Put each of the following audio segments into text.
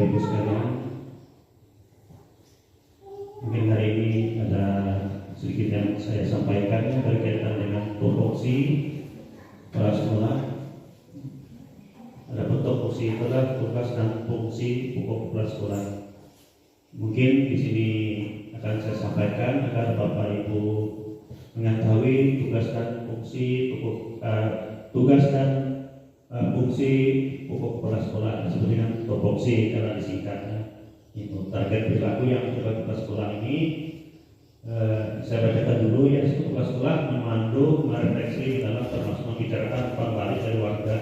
Ibu sekalian, mungkin hari ini ada sedikit yang saya sampaikan berkaitan dengan tupoksi para sekolah. Ada tupoksi itulah tugas dan fungsi pokok kepala sekolah. Mungkin di sini akan saya sampaikan agar Bapak Ibu mengetahui tugas dan fungsi fungsi pokok kepala sekolah disebut dengan tupoksi karena disingkatnya. Itu target perilaku yang kepala sekolah ini. Saya bacakan dulu ya. Kepala sekolah memandu, merefleksi dalam termasuk membicarakan kembali dari warga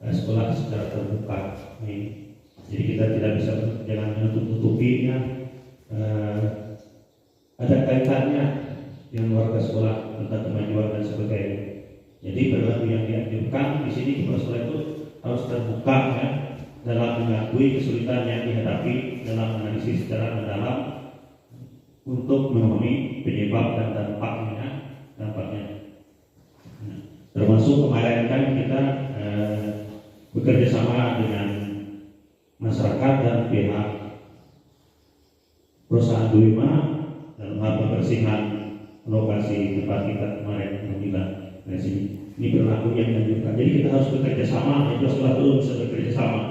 sekolah secara terbuka. Jadi kita tidak bisa jangan menutup-nutupinya. Ada kaitannya dengan warga sekolah tentang kemajuan dan sebagainya. Jadi perilaku yang dianjurkan di sini kepala sekolah itu harus terbuka ya, dalam mengakui kesulitan yang dihadapi dalam analisis secara mendalam untuk memahami penyebab dan dampaknya. Termasuk kemarin kan kita bekerja sama dengan masyarakat dan pihak perusahaan Duima dalam hal pembersihan lokasi tempat kita kemarin membilang. Nah, ini perilaku yang dianjurkan. Jadi kita harus bekerja sama. Itu sekolah itu bisa bekerja sama.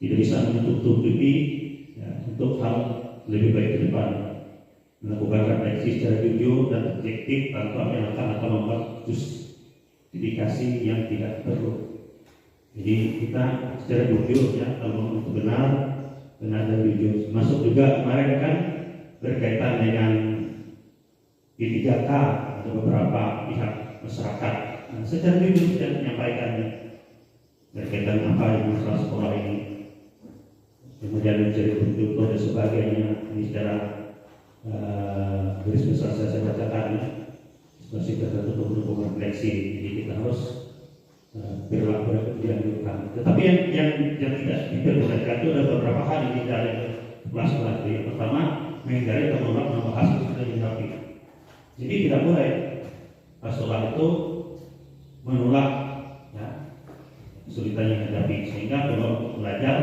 Tidak bisa menutup-tutupi ya, untuk hal lebih baik ke depan. Melakukan refleksi secara jujur dan objektif tanpa menyalahkan atau membuat justifikasi yang tidak perlu. Jadi kita secara jujur ya, kalau itu benar dan jujur. Masuk juga kemarin kan berkaitan dengan P3K atau beberapa pihak masyarakat. Nah, secara jujur tidak menyampaikannya berkaitan apa yang masalah sekolah ini. Kemudian mencari contoh dan sebagainya. Ini secara garis besar saya bacakan ya. Masih tertutup untuk refleksi. Jadi kita harus berlaku dianjurkan. Tetapi yang tidak diperbolehkan itu ada beberapa hal yang tidak ada kelas. Yang pertama, menghindari atau menolak membahas kesulitan yang dihadapi. Jadi tidak boleh sekolah itu menolak ya, kesulitan yang dihadapi, sehingga perlu belajar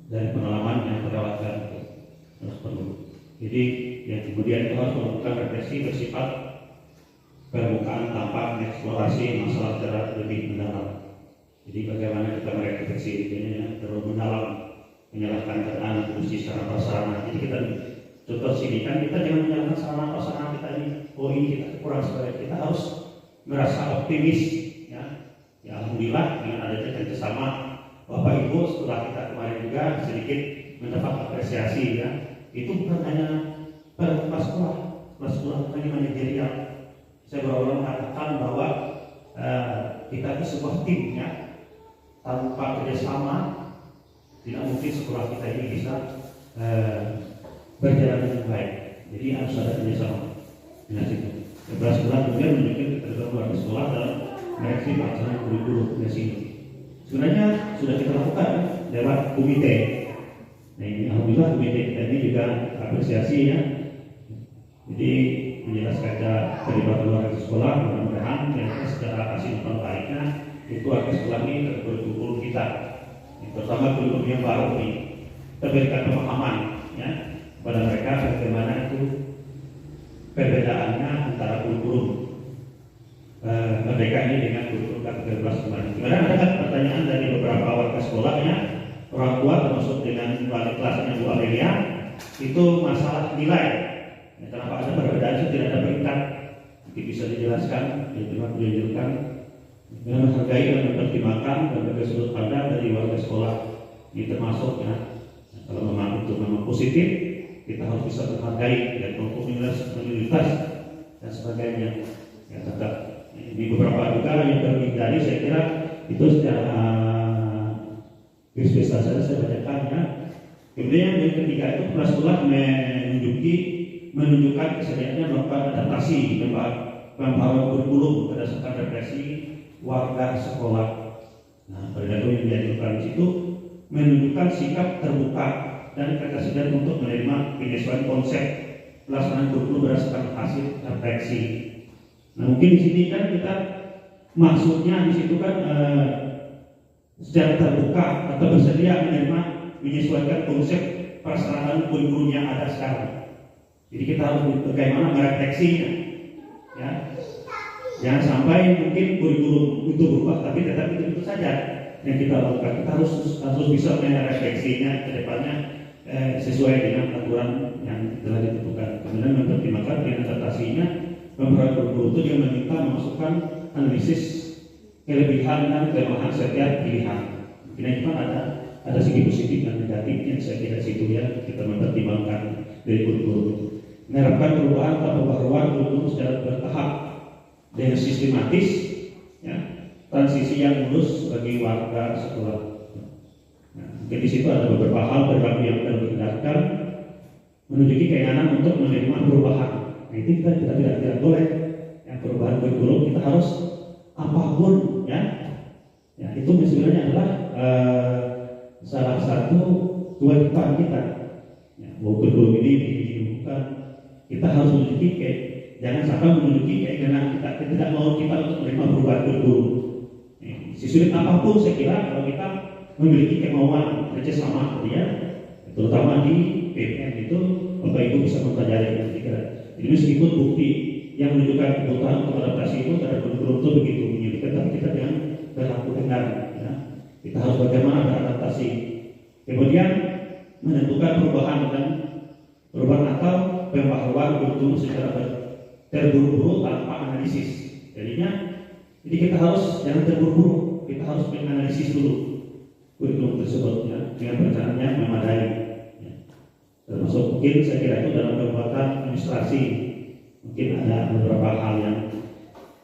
dari pengalaman yang terlewatkan harus perlu. Jadi yang kemudian itu harus melakukan refleksi bersifat permukaan tanpa mengeksplorasi masalah secara lebih mendalam. Jadi bagaimana kita merefleksi ini terlalu mendalam, menyalahkan keadaan fungsi secara prasarana. Jadi kita contoh sini kan kita jangan menyalahkan sarana prasarana kita ini. Oh ini kita kurang sekali. Kita harus merasa optimis ya. Ya alhamdulillah dengan adanya kerjasama Bapak Ibu setelah kita kemarin juga sedikit mendapat apresiasi ya. Itu bukan hanya pada kelas sekolah bukan hanya manajerial. Saya berulang katakan bahwa kita itu sebuah tim ya. Tanpa kerjasama tidak mungkin sekolah kita ini bisa berjalan dengan baik. Jadi harus ada kerjasama. Dengan situ. Kepala sekolah juga menunjukkan keterlibatan warga sekolah dalam mereaksi pelaksanaan kurikulum di sini. Sebenarnya sudah kita lakukan lewat komite. Nah ini alhamdulillah komite kita ini juga apresiasi ya. Jadi menjelaskan keterlibatan warga sekolah, mudah-mudahan yang secara hasil baiknya itu warga sekolah ini terkurikulum kita. Yang pertama kurikulum yang baru ini terberikan pemahaman ya kepada mereka bagaimana itu perbedaannya antara kurikulum merdeka ini dengan kurikulum K13 kemarin. Kemudian ada pertanyaan dari beberapa warga sekolahnya, orang tua termasuk dengan wali kelasnya Bu Amelia, itu masalah nilai. Ya, kenapa ada perbedaan itu tidak ada peringkat? Mungkin bisa dijelaskan, dianjurkan dengan menghargai dan mempertimbangkan berbagai sudut pandang dari warga sekolah. Ini termasuk ya, kalau memang itu memang positif, kita harus bisa menghargai dan komunitas dan sebagainya. Ya, tetap di beberapa juga yang terhindari saya kira itu secara garis besar saya bacakan ya. Kemudian yang ketiga itu kepala sekolah menunjukkan kesediaannya melakukan adaptasi pemahaman kurikulum berdasarkan refleksi warga sekolah. Nah, perilaku yang dianjurkan di situ menunjukkan sikap terbuka dan ketersediaan untuk menerima penyesuaian konsep pelaksanaan kurikulum berdasarkan hasil refleksi. Nah, mungkin di sini kan kita maksudnya di situ kan secara terbuka atau bersedia menerima menyesuaikan konsep perseratan kurikulum yang ada sekarang. Jadi kita harus bagaimana merefleksinya, ya. Jangan sampai mungkin kurikulum itu berubah, tapi tetap itu saja yang kita lakukan. Kita harus bisa merefleksinya ke depannya sesuai dengan aturan yang telah ditentukan. Kemudian mempertimbangkan implementasinya, pembuat kurikulum itu yang meminta memasukkan analisis kelebihan dan kelemahan setiap pilihan. Mungkin itu ada segi positif dan negatifnya. Saya kira situ ya kita mempertimbangkan dari kurikulum. Menerapkan perubahan atau pembaharuan kurikulum secara bertahap dengan sistematis, ya, transisi yang mulus bagi warga sekolah. Nah, mungkin di situ ada beberapa hal perilaku yang perlu dihindarkan, menunjuki keinginan untuk menerima perubahan. Nah, itu kita tidak boleh. Yang perubahan kurikulum kita harus apapun, ya. Ya, itu sebenarnya adalah salah satu kewajiban kita. Ya, kurikulum ini diumumkan, kita harus menunjuki jangan sampai menunjuki keinginan kita tidak mau kita untuk menerima perubahan kurikulum. Sesulit apapun saya kira kalau kita memiliki kemauan kerjasama, ya, terutama di PPN itu Bapak Ibu bisa mempelajari. Jadi meskipun bukti yang menunjukkan kebutuhan untuk adaptasi itu terhadap kurikulum itu begitu menyulitkan, tapi kita jangan berlaku dengar. Ya. Kita harus bagaimana beradaptasi. Kemudian menentukan perubahan atau pembaharuan kurikulum secara terburu-buru tanpa analisis. Jadi kita harus jangan terburu-buru, kita harus menganalisis dulu kurikulum tersebut, ya, dengan perencanaan yang memadai. Ya. Termasuk mungkin saya kira itu dalam pembuatan administrasi mungkin ada beberapa hal yang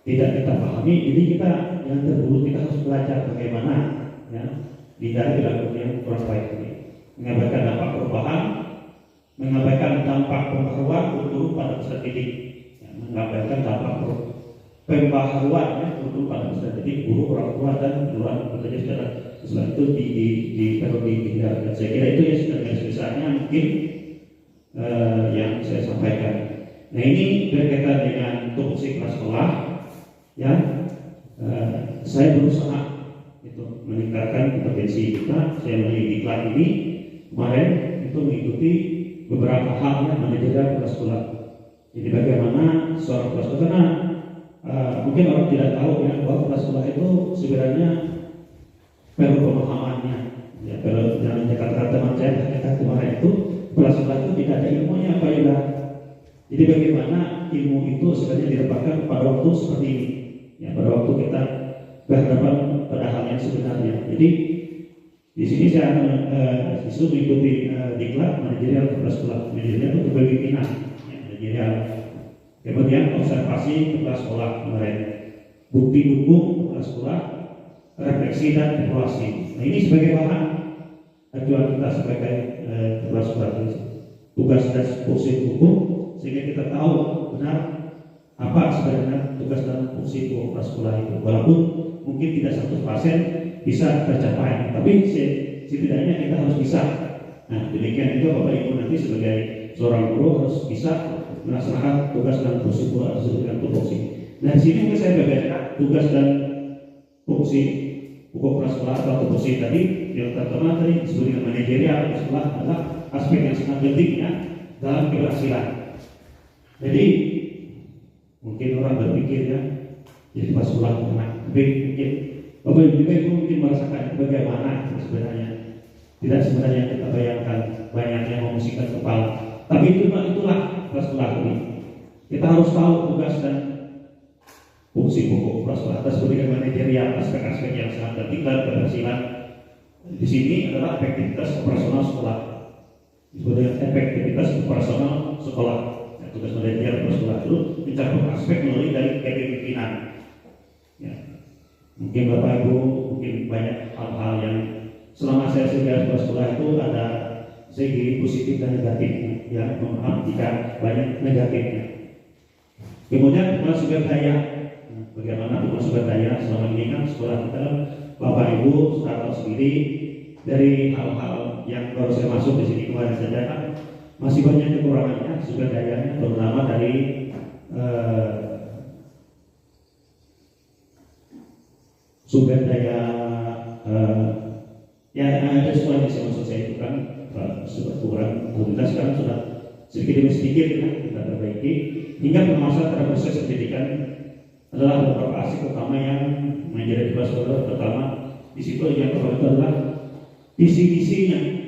tidak kita pahami. Jadi kita yang terburu, kita harus belajar bagaimana, ya, dihindari perilaku yang kurang baik ini, mengabaikan dampak perubahan, mengabaikan dampak pembaharuan kurikulum pada peserta didik, ya, mengabaikan dampak pembaharuan kurikulum pada peserta didik, guru, orang tua dan keluarga bekerja secara sesuai itu perlu dihindarkan. Saya kira itu ya sudah garis besarnya mungkin yang saya sampaikan. Nah, ini berkaitan dengan tupoksi kelas sekolah, ya. Saya berusaha itu meningkatkan kompetensi kita. Saya melalui diklat ini kemarin itu mengikuti beberapa hal yang manajerial kelas sekolah. Jadi bagaimana seorang kelas sekolah, karena mungkin orang tidak tahu ya bahwa kelas sekolah itu sebenarnya perlu pemahamannya. Ya, kalau dalam kata teman saya kemarin itu kelas sekolah itu tidak ada ilmunya, Pak Yuda. Jadi bagaimana ilmu itu sebenarnya didapatkan pada waktu seperti ini, ya, pada waktu kita berhadapan pada hal yang sebenarnya. Jadi di sini saya justru mengikuti diklat manajerial kelas sekolah. Manajerial itu kepemimpinan, ya, manajerial. Kemudian observasi kelas sekolah kemarin, bukti dukung kelas sekolah, refleksi dan evaluasi. Nah, ini sebagai bahan ajuan kita sebagai kelas sekolah, tugas dan fungsi hukum, sehingga kita tahu benar apa sebenarnya tugas dan fungsi kelas sekolah itu. Walaupun mungkin tidak 100% bisa tercapai, tapi setidaknya kita harus bisa. Nah, demikian juga Bapak Ibu nanti sebagai seorang guru harus bisa melaksanakan tugas dan fungsi guru sesuai dengan tupoksi. Nah, di sini saya berbeda tugas dan fungsi pokok kelas sekolah atau tupoksi tadi yang pertama tadi disebut dengan manajerial kelas sekolah adalah aspek yang sangat pentingnya dalam keberhasilan. Jadi mungkin orang berpikir ya, jadi kelas sekolah enak, tapi mungkin Bapak Ibu juga itu mungkin merasakan bagaimana sebenarnya. Tidak sebenarnya kita bayangkan banyak yang memusikkan kepala. Tapi itulah kelas sekolah ini. Kita harus tahu tugas dan fungsi pokok kelas sekolah atas berikan manajerial aspek-aspek yang sangat penting dalam keberhasilan. Di sini adalah efektivitas operasional sekolah. Disebut dengan efektivitas operasional sekolah. Ya, tugas manajerial kelas sekolah itu mencakup aspek melalui dari kepemimpinan. Ya. Mungkin Bapak Ibu mungkin banyak hal-hal yang selama saya sebagai kepala sekolah itu ada segi positif dan negatifnya. Ya, mohon maaf jika banyak negatifnya. Kemudian dukungan sumber daya. Bagaimana dukungan sumber daya selama ini kan sekolah kita Bapak Ibu sudah tahu sendiri dari hal-hal yang baru saya masuk di sini kemarin saja kan masih banyak kekurangannya sumber dayanya, terutama dari sumber daya Ya, ada sekolah di maksud saya itu kan sudah kurang. Alhamdulillah sekarang sudah sedikit demi sedikit ya, kita perbaiki. Hingga permasalahan pada proses pendidikan adalah beberapa aspek utama yang menjadi tugas sekolah. Pertama, di situ yang pertama itu adalah visi-misinya.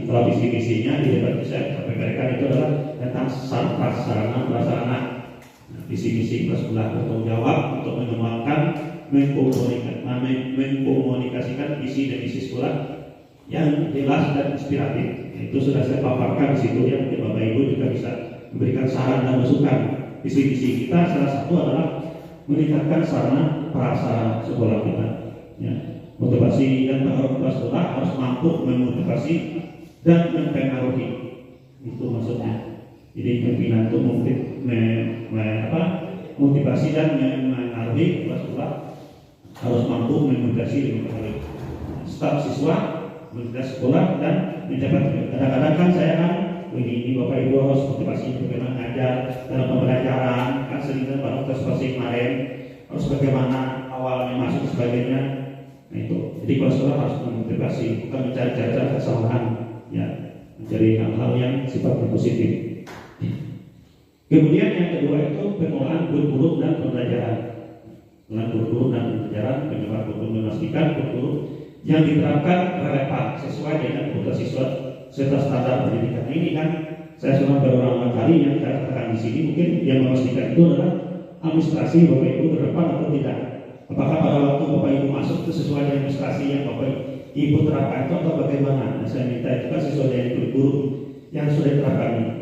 Kalau visi-misinya di depan saya sampaikan itu adalah tentang sarana. Visi-misi sekolah bertanggung jawab untuk mengembangkan, mengkomunikasikan visi dan misi sekolah yang jelas dan inspiratif. Itu sudah saya paparkan di situ ya, mungkin Bapak Ibu juga bisa memberikan saran dan masukan. Visi-misi kita salah satu adalah meningkatkan sarana prasarana sekolah kita. Ya. Motivasi dan pengaruh sekolah harus mampu memotivasi dan mempengaruhi. Itu maksudnya. Jadi pimpinan itu motivasi dan mempengaruhi sekolah harus mampu memotivasi dan mempengaruhi staf siswa, motivasi sekolah dan menjabat. Kadang-kadang kan saya kan ini Bapak Ibu harus motivasi bagaimana ngajar dalam pembelajaran kan sering baru motivasi kemarin harus bagaimana awalnya masuk sebagainya. Nah itu. Jadi kalau sekolah harus memotivasi bukan mencari-cari kesalahan ya, mencari hal-hal yang sifatnya positif. Kemudian yang kedua itu pengolahan kurikulum dan pembelajaran. Pengolahan kurikulum dan pembelajaran, bagaimana kurikulum memastikan kurikulum yang diterapkan relevan sesuai dengan kebutuhan siswa serta standar pendidikan. Ini kan saya sudah berulang kali yang saya katakan di sini, mungkin yang memastikan itu adalah administrasi Bapak Ibu terdepan atau tidak. Apakah pada waktu Bapak Ibu masuk itu sesuai dengan administrasi yang Bapak Ibu terapkan itu atau bagaimana? Nah, saya minta itu kan sesuai dengan kurikulum yang sudah diterapkan.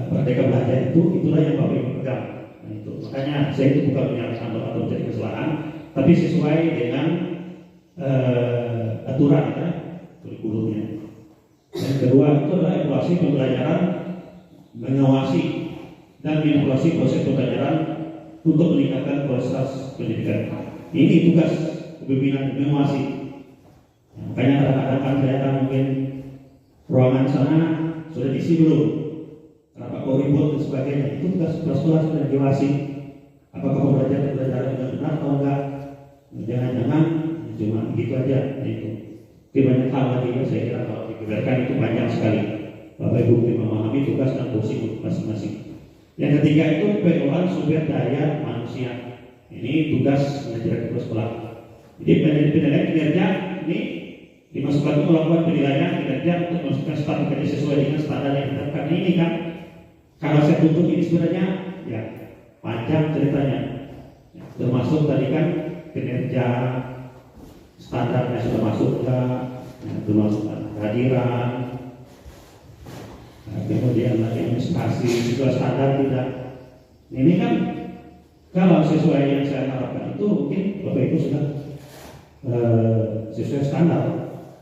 Merdeka Belajar itulah yang Bapak Ibu pegang. Nah, itu makanya saya itu bukan menyalahkan atau menjadi kesalahan, tapi sesuai dengan aturan ya, kurikulumnya. Yang kedua itu adalah evaluasi pembelajaran, mengawasi dan manipulasi proses pembelajaran untuk meningkatkan kualitas pendidikan. Ini tugas kepemimpinan mengawasi. Nah, makanya kadang-kadang kan saya akan mungkin ruangan sana sudah diisi belum? Kenapa kau ribut dan sebagainya? Itu tugas sekolah sudah diawasi. Apakah pembelajaran dengan benar atau enggak? Jangan-jangan cuma begitu aja. Itu. Banyak hal lagi yang saya kira kalau dibiarkan itu banyak sekali. Bapak Ibu mungkin memahami tugas dan fungsi masing-masing. Yang ketiga itu pengolahan sumber daya manusia. Ini tugas manajemen sekolah. Jadi penilaian kinerja ini dimasukkan untuk melakukan penilaian kinerja untuk memasukkan staf bekerja sesuai dengan standar yang ditetapkan. Ini kan kalau saya tutup ini sebenarnya ya panjang ceritanya. Ya, termasuk tadi kan kinerja standarnya sudah masuk ke, termasuk kehadiran, kemudian lagi administrasi juga standar tidak. Ini kan kalau sesuai yang saya harapkan itu mungkin Bapak Ibu sudah sesuai standar.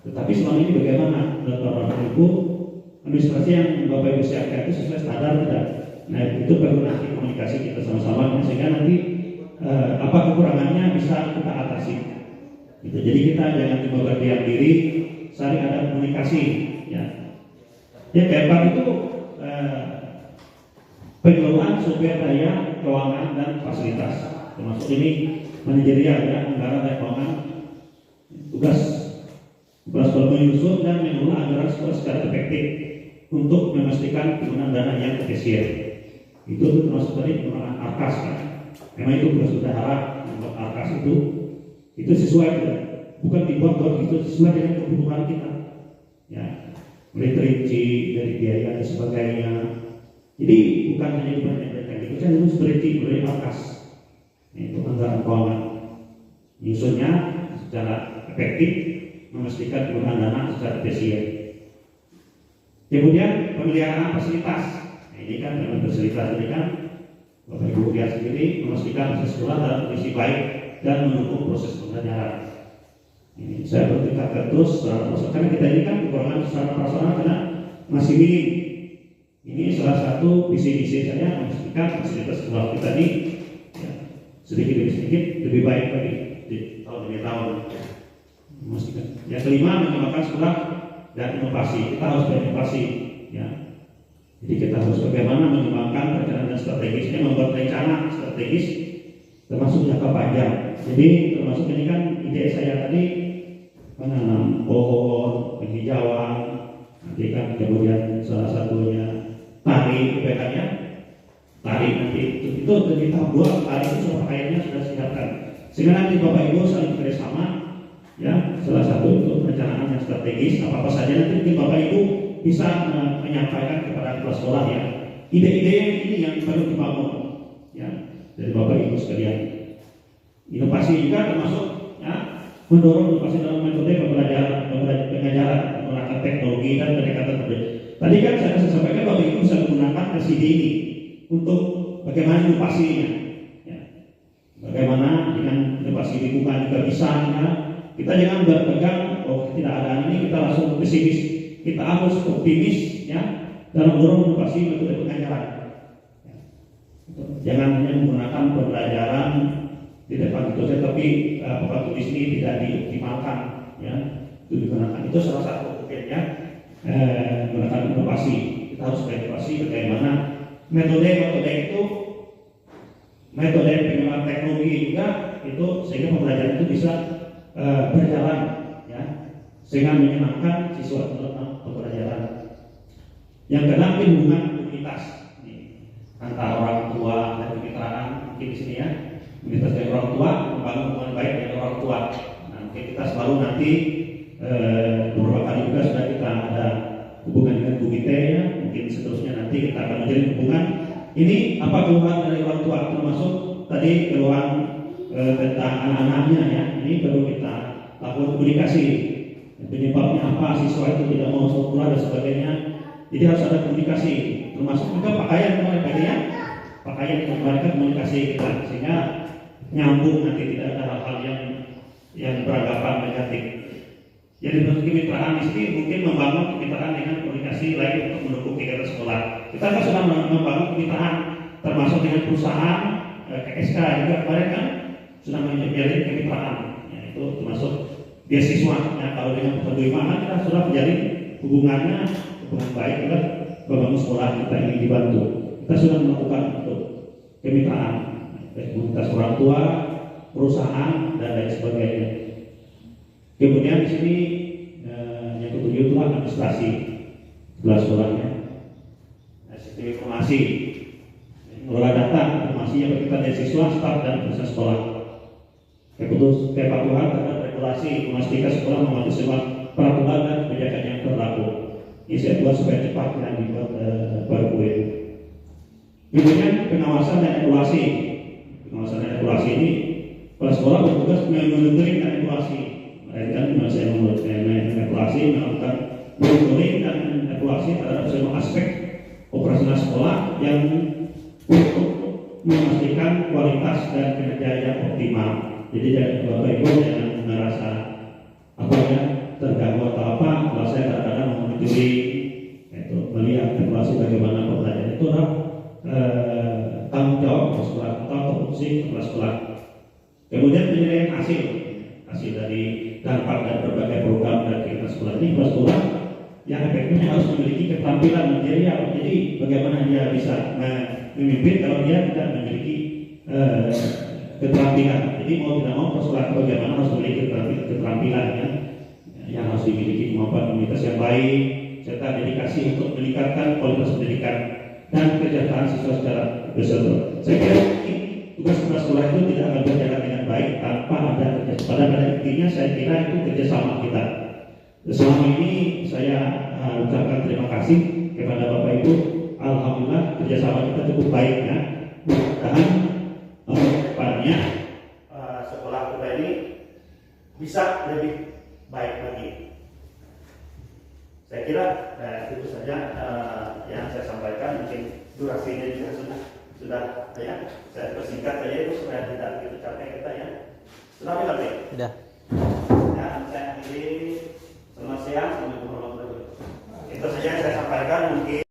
Tetapi selama ini bagaimana Bapak Ibu administrasi yang Bapak Ibu siapkan itu sesuai standar tidak? Nah itu perlu nanti komunikasi kita sama-sama sehingga nanti apa kekurangannya bisa kita atasi. Gitu. Jadi kita jangan cuma berdiam diri, saling ada komunikasi. Ya, keempat itu pengelolaan sumber daya keuangan dan fasilitas. Termasuk ini manajerial ya, anggaran dan keuangan. Tugas menyusun dan mengelola anggaran secara efektif untuk memastikan penggunaan dana yang efisien. Itu termasuk tadi penggunaan ARKAS kan. Memang itu tugas bendahara untuk ARKAS itu sesuai, bukan dibuat itu sesuai dengan kebutuhan kita. Ya, mulai terinci dari biaya dan sebagainya. Jadi bukan hanya diperhatikan itu, saya harus terinci mulai ARKAS. Itu anggaran keuangan. Nyusunnya secara efektif, memastikan penggunaan dana secara efisien. Kemudian pemeliharaan fasilitas. Nah, ini kan dengan fasilitas ini kan Bapak Ibu lihat sendiri, memastikan proses sekolah dalam kondisi baik dan mendukung proses pembelajaran. Ini saya bertingkatkan terus karena kita ini kan kekurangan sarana prasarana karena masih minim. Ini salah satu visi-visi saya memastikan fasilitas sekolah kita ini ya, sedikit demi sedikit lebih baik lagi di tahun demi tahun. Memastikan. Yang kelima, mengembangkan sekolah dan inovasi. Kita harus berinovasi. Ya. Jadi kita harus bagaimana mengembangkan perencanaan strategisnya, membuat rencana strategis termasuk jangka panjang. Jadi termasuk ini kan ide saya tadi menanam pohon, penghijauan, nanti kan kemudian salah satunya tari, UPK-nya tari nanti itu kita buat tari itu semua pakaiannya sudah siapkan, sehingga nanti Bapak Ibu saling bekerjasama, ya salah satu itu perencanaan yang strategis apa saja nanti mungkin Bapak Ibu bisa menyampaikan kepada kepala sekolah ya ide-ide ini yang perlu dibangun ya dari Bapak Ibu sekalian. Inovasi juga termasuk ya mendorong inovasi dalam metode pembelajaran, pengajaran menggunakan teknologi dan pendekatan berbeda. Tadi kan saya sampaikan Bapak Ibu bisa menggunakan LCD ini untuk bagaimana inovasinya, ya. Bagaimana dengan inovasi lingkungan juga bisa, ya. Kita jangan berpegang oh tidak ada ini kita langsung pesimis, kita harus optimis ya dalam mendorong inovasi metode pengajaran. Ya. Jangan hanya menggunakan pembelajaran di depan itu saja, tapi papan tulis ini tidak dioptimalkan, ya itu digunakan. Itu salah satu mungkinnya menggunakan inovasi. Kita harus berinovasi bagaimana metode itu, metode pengembangan teknologi juga itu sehingga pembelajaran itu bisa berjalan, ya sehingga menyenangkan siswa dalam pembelajaran. Yang keenam hubungan komunitas antara orang tua dan kemitraan mungkin di sini ya. Komunitas dari orang tua, membangun hubungan baik dengan orang tua. Nah, mungkin kita selalu nanti beberapa kali juga sudah kita ada hubungan dengan komite ya. Mungkin seterusnya nanti kita akan menjalin hubungan. Ini apa keluhan dari orang tua, termasuk tadi keluhan tentang anak-anaknya ya. Ini perlu kita lakukan komunikasi. Penyebabnya apa? Siswa itu tidak mau sekolah dan sebagainya. Jadi harus ada komunikasi. Termasuk juga pakaian ya. Pakaian kembalikan komunikasi kita sehingga nyambung, nanti tidak ada hal-hal yang beranggapan negatif. Jadi bentuk kemitraan di sini mungkin membangun kemitraan dengan komunikasi lain untuk mendukung kegiatan sekolah. Kita kan sudah membangun kemitraan termasuk dengan perusahaan KSK juga kemarin kan sudah menjalin kemitraan. Ya, itu termasuk beasiswa. Ya, kalau dengan penerima kita sudah menjalin hubungan baik dengan membangun sekolah kita ini dibantu. Kita sudah melakukan untuk kemitraan komunitas orang tua, perusahaan dan lain sebagainya. Kemudian di sini yang ketujuh itu administrasi sekolahnya, sistem informasi, mengelola data, informasi yang berkaitan dengan siswa, staf dan peserta sekolah. Kepatuhan terhadap regulasi, memastikan sekolah mematuhi semua peraturan dan kebijakan yang berlaku. Ini saya buat supaya cepat yang dibuat berkulit. Kemudian pengawasan dan evaluasi. Pengawasan dan evaluasi ini kepala sekolah bertugas monitoring dan evaluasi. Mereka saya mengevaluasi, melakukan monitoring dan evaluasi terhadap semua aspek operasional sekolah yang untuk memastikan kualitas dan kinerja yang optimal. Jadi Bapak Ibu jangan merasa apa ya terganggu atau apa. Kalau saya kadang-kadang monitoring, itu melihat evaluasi bagaimana pembelajaran itu tanggung jawab sekolah atau fungsi kepala sekolah. Kemudian penilaian hasil dari dampak dan berbagai program dan kegiatan sekolah ini. Kepala sekolah yang efektifnya harus memiliki keterampilan manajerial. Jadi bagaimana dia bisa memimpin kalau dia tidak memiliki keterampilan. Jadi mau tidak mau kepala sekolah bagaimana harus memiliki keterampilan ya, yang harus dimiliki kemampuan komunitas yang baik serta dedikasi untuk meningkatkan kualitas pendidikan dan kesejahteraan siswa secara berseluruh. Saya kira tugas kepala sekolah itu tidak akan berjalan dengan baik tanpa ada kerjasama. Pada intinya saya kira itu kerjasama kita. Selama ini saya ucapkan terima kasih kepada Bapak Ibu. Alhamdulillah kerjasama kita cukup baik ya. Mudah-mudahan kedepannya sekolah kita ini bisa lebih baik lagi. Saya kira itu saja yang saya sampaikan. Mungkin durasinya juga sudah ya. Saya persingkat saja itu supaya tidak begitu capek kita ya. Sudah bisa ya? Sudah. Dan saya akhiri. Selamat siang. Itu saja yang saya sampaikan mungkin.